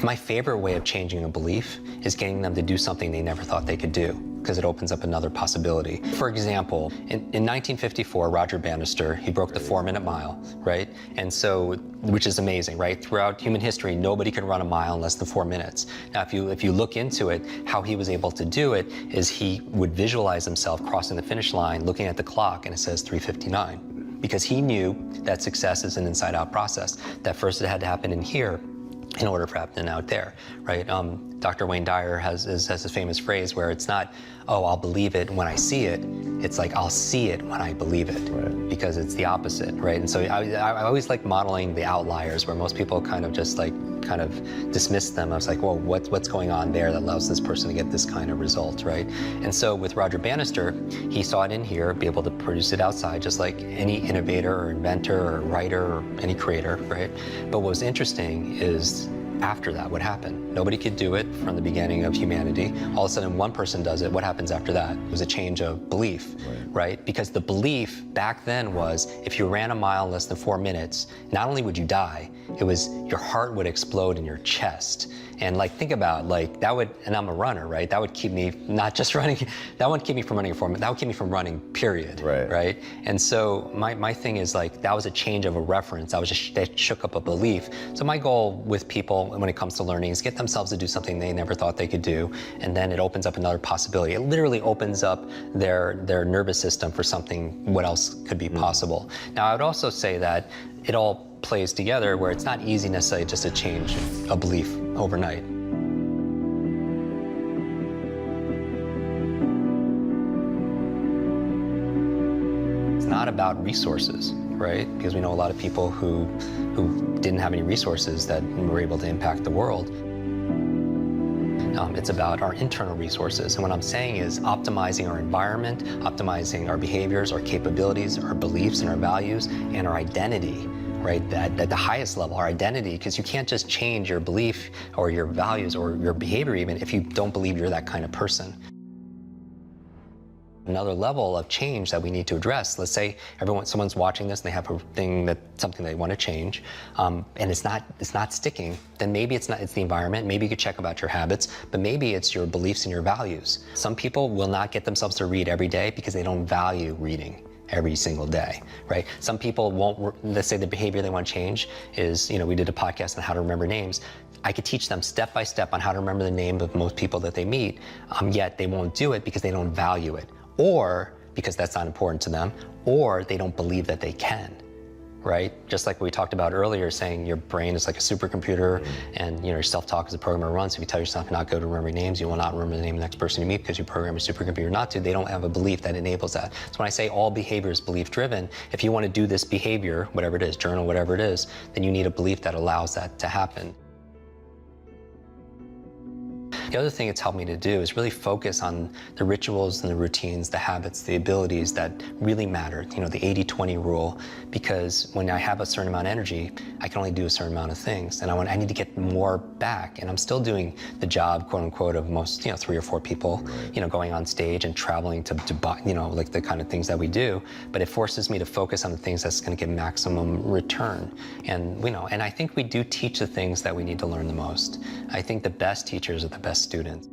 My favorite way of changing a belief is getting them to do something they never thought they could do, because it opens up another possibility. For example, in 1954, Roger Bannister, he broke the 4-minute mile, right? And so, which is amazing, right? Throughout human history, nobody could run a mile in less than 4 minutes. Now, if you look into it, how he was able to do it is he would visualize himself crossing the finish line, looking at the clock, and it says 3:59. Because he knew that success is an inside-out process, that first it had to happen in here in order for happening out there, right? Dr. Wayne Dyer has a famous phrase where it's not, oh, I'll believe it when I see it. It's like, I'll see it when I believe it, right? Because it's the opposite, right? And so I always like modeling the outliers where most people kind of just like, kind of dismiss them. I was like, well, what's going on there that allows this person to get this kind of result, right? And so with Roger Bannister, he saw it in here, be able to produce it outside, just like any innovator or inventor or writer or any creator, right? But what was interesting is after that, what happened? Nobody could do it from the beginning of humanity. All of a sudden, one person does it. What happens after that? It was a change of belief, right? Because the belief back then was, if you ran a mile in less than 4 minutes, not only would you die, it was your heart would explode in your chest. And like, think about like that would, and I'm a runner, right? That would keep me not just running, that wouldn't keep me from running a 4 minute, that would keep me from running, period, right? And so my thing is like, that was a change of a reference. That shook up a belief. So my goal with people when it comes to learning is get themselves to do something they never thought they could do, and then it opens up another possibility. It literally opens up their nervous system for something, what else could be possible. Now, I would also say that it all plays together where it's not easy necessarily just to change a belief overnight. It's not about resources, right? Because we know a lot of people who didn't have any resources that were able to impact the world. It's about our internal resources. And what I'm saying is optimizing our environment, optimizing our behaviors, our capabilities, our beliefs and our values, and our identity, right? At the highest level, our identity, because you can't just change your belief or your values or your behavior even if you don't believe you're that kind of person. Another level of change that we need to address. Let's say someone's watching this and they have a thing something they want to change, and it's not sticking. Then maybe it's the environment. Maybe you could check about your habits, but maybe it's your beliefs and your values. Some people will not get themselves to read every day because they don't value reading every single day, right? Some people won't. Let's say the behavior they want to change is, we did a podcast on how to remember names. I could teach them step by step on how to remember the name of most people that they meet, yet they won't do it because they don't value it, or because that's not important to them, or they don't believe that they can, right? Just like we talked about earlier, saying your brain is like a supercomputer, and your self-talk is a program it runs. So if you tell yourself you're not good at remembering names, you will not remember the name of the next person you meet because you program your supercomputer not to. They don't have a belief that enables that. So when I say all behavior is belief-driven, if you want to do this behavior, whatever it is, journal, whatever it is, then you need a belief that allows that to happen. The other thing it's helped me to do is really focus on the rituals and the routines, the habits, the abilities that really matter, the 80-20 rule, because when I have a certain amount of energy, I can only do a certain amount of things, and I need to get more back, and I'm still doing the job, quote unquote, of most, 3 or 4 people, going on stage and traveling to like the kind of things that we do, but it forces me to focus on the things that's going to give maximum return, and and I think we do teach the things that we need to learn the most. I think the best teachers are the best students.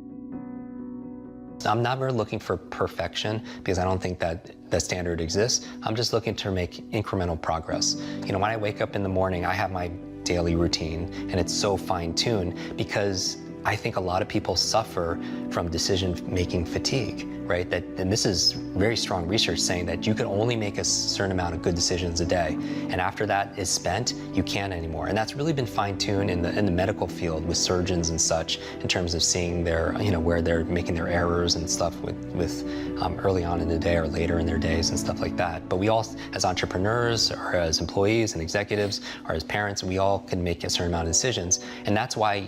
I'm never looking for perfection because I don't think that the standard exists. I'm just looking to make incremental progress. When I wake up in the morning, I have my daily routine, and it's so fine-tuned because I think a lot of people suffer from decision-making fatigue, right? And this is very strong research saying that you can only make a certain amount of good decisions a day, and after that is spent, you can't anymore. And that's really been fine-tuned in the medical field with surgeons and such, in terms of seeing their, where they're making their errors and stuff with early on in the day or later in their days and stuff like that. But we all, as entrepreneurs or as employees and executives or as parents, we all can make a certain amount of decisions, and that's why,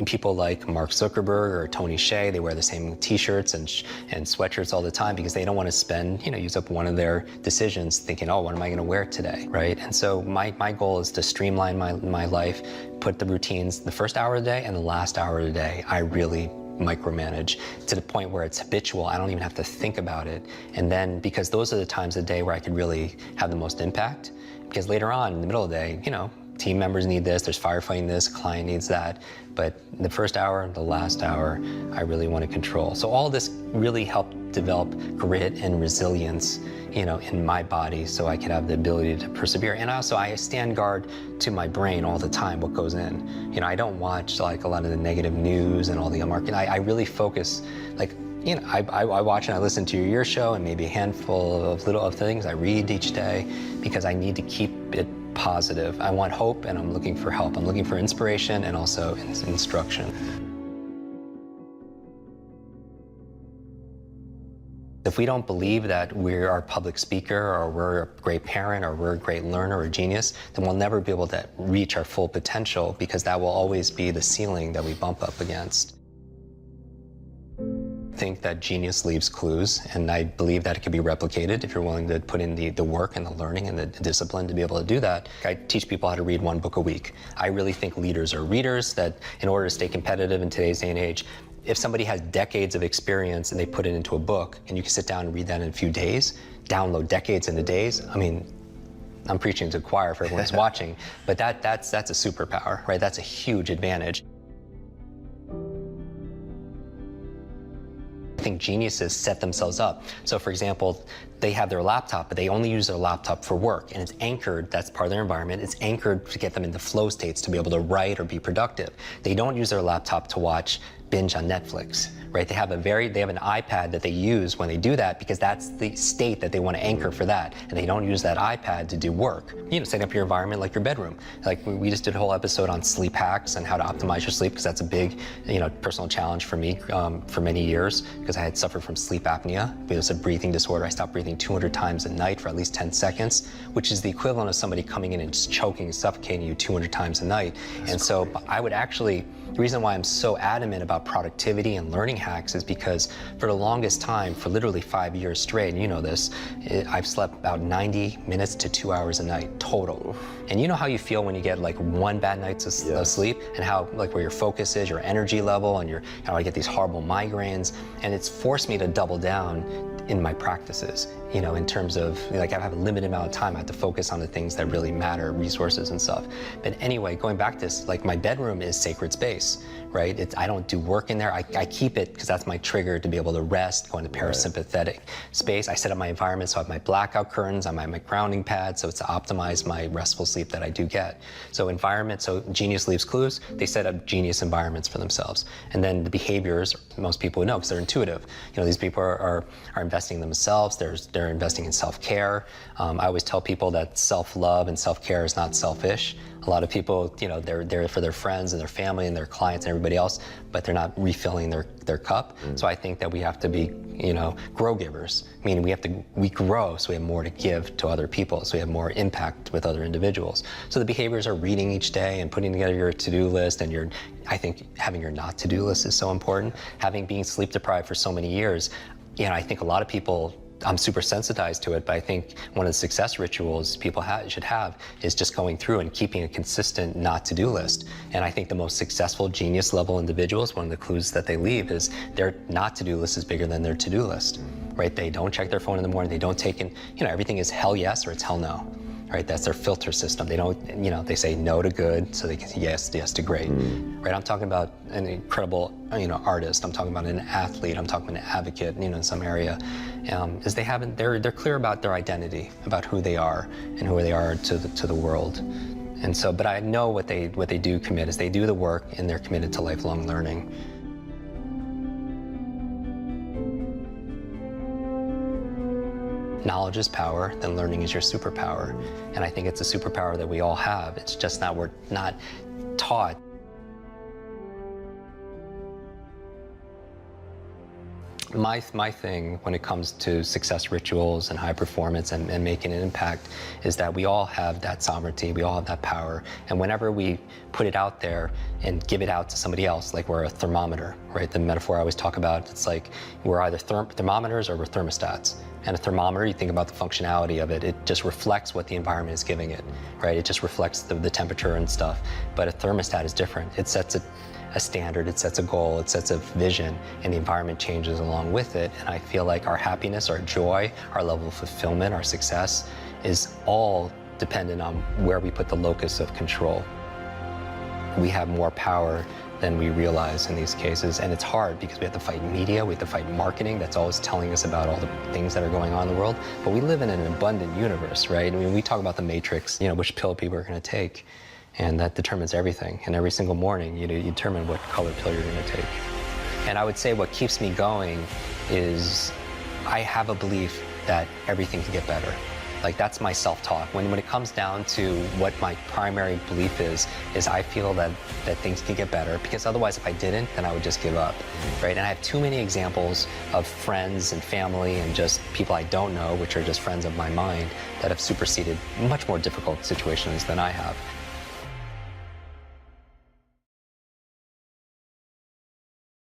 people like Mark Zuckerberg or Tony Hsieh, they wear the same t-shirts and sweatshirts all the time because they don't want to spend, use up one of their decisions thinking, oh, what am I going to wear today, right? And so my goal is to streamline my life, put the routines, the first hour of the day and the last hour of the day, I really micromanage to the point where it's habitual. I don't even have to think about it. And then, because those are the times of the day where I can really have the most impact, because later on in the middle of the day, team members need this, there's firefighting this, client needs that. But the first hour, the last hour, I really want to control. So all this really helped develop grit and resilience, in my body, so I could have the ability to persevere. And also, I stand guard to my brain all the time, what goes in. I don't watch like a lot of the negative news and all the marketing. I really focus, like, I watch and I listen to your show and maybe a handful of little things I read each day, because I need to keep it positive. I want hope, and I'm looking for help. I'm looking for inspiration and also instruction. If we don't believe that we're a public speaker, or we're a great parent, or we're a great learner or genius, then we'll never be able to reach our full potential, because that will always be the ceiling that we bump up against. I think that genius leaves clues, and I believe that it can be replicated if you're willing to put in the work and the learning and the discipline to be able to do that. I teach people how to read one book a week. I really think leaders are readers, that in order to stay competitive in today's day and age, if somebody has decades of experience and they put it into a book, and you can sit down and read that in a few days, download decades into days, I mean, I'm preaching to the choir for everyone who's watching, but that's a superpower, right? That's a huge advantage. I think geniuses set themselves up. So for example, they have their laptop, but they only use their laptop for work, and it's anchored, that's part of their environment, it's anchored to get them into flow states to be able to write or be productive. They don't use their laptop to watch binge on Netflix, right? They have an iPad that they use when they do that, because that's the state that they want to anchor for that, and they don't use that iPad to do work. Setting up your environment like your bedroom. Like we just did a whole episode on sleep hacks and how to optimize your sleep, because that's a big, personal challenge for me for many years, because I had suffered from sleep apnea. It was a breathing disorder. I stopped breathing 200 times a night for at least 10 seconds, which is the equivalent of somebody coming in and just choking and suffocating you 200 times a night. And so I would actually, the reason why I'm so adamant about productivity and learning hacks is because for the longest time, for literally 5 years straight, and you know this, I've slept about 90 minutes to 2 hours a night total. And you know how you feel when you get like one bad night of sleep, and how like where your focus is, your energy level, and I get these horrible migraines, and it's forced me to double down in my practices, in terms of, like, I have a limited amount of time. I have to focus on the things that really matter, resources and stuff. But anyway, going back to this, like, my bedroom is sacred space, right? I don't do work in there. I keep it because that's my trigger to be able to rest, go into parasympathetic space. I set up my environment, so I have my blackout curtains, I have my grounding pad, so it's to optimize my restful sleep that I do get. So environment, so genius leaves clues. They set up genius environments for themselves. And then the behaviors, most people know, because they're intuitive. These people are investing in themselves, they're investing in self-care. I always tell people that self-love and self-care is not selfish. A lot of people, they're there for their friends and their family and their clients and everybody else, but they're not refilling their cup. So I think that we have to be, grow givers, meaning we grow so we have more to give to other people, so we have more impact with other individuals. So the behaviors are reading each day and putting together your to-do list, and I think having your not to-do list is so important. Being sleep deprived for so many years, I think a lot of people, I'm super sensitized to it, but I think one of the success rituals people should have is just going through and keeping a consistent not to-do list. And I think the most successful genius level individuals, one of the clues that they leave is their not to-do list is bigger than their to-do list, right? They don't check their phone in the morning, they don't take in, everything is hell yes or it's hell no. Right, that's their filter system. They don't, they say no to good, so they can say yes to great. Right, I'm talking about an incredible, artist. I'm talking about an athlete. I'm talking about an advocate, in some area. Is they're clear about their identity, about who they are and who they are to the world. And so, but I know what they do commit is they do the work, and they're committed to lifelong learning. Knowledge is power, then learning is your superpower. And I think it's a superpower that we all have. It's just that we're not taught. My thing when it comes to success rituals and high performance and making an impact is that we all have that sovereignty, we all have that power. And whenever we put it out there and give it out to somebody else, like we're a thermometer, right? The metaphor I always talk about, it's like we're either thermometers or we're thermostats. And a thermometer, you think about the functionality of it, it just reflects what the environment is giving it, right? It just reflects the temperature and stuff. But a thermostat is different. It sets a standard, it sets a goal, it sets a vision, and the environment changes along with it. And I feel like our happiness, our joy, our level of fulfillment, our success is all dependent on where we put the locus of control. We have more power than we realize in these cases, and it's hard because we have to fight media, we have to fight marketing that's always telling us about all the things that are going on in the world, but we live in an abundant universe, right? I mean, we talk about the matrix, which pill people are going to take, and that determines everything, and every single morning you determine what color pill you're going to take. And I would say what keeps me going is I have a belief that everything can get better. Like, that's my self-talk. When it comes down to what my primary belief is I feel that things can get better, because otherwise if I didn't, then I would just give up, right? And I have too many examples of friends and family and just people I don't know, which are just friends of my mind, that have superseded much more difficult situations than I have.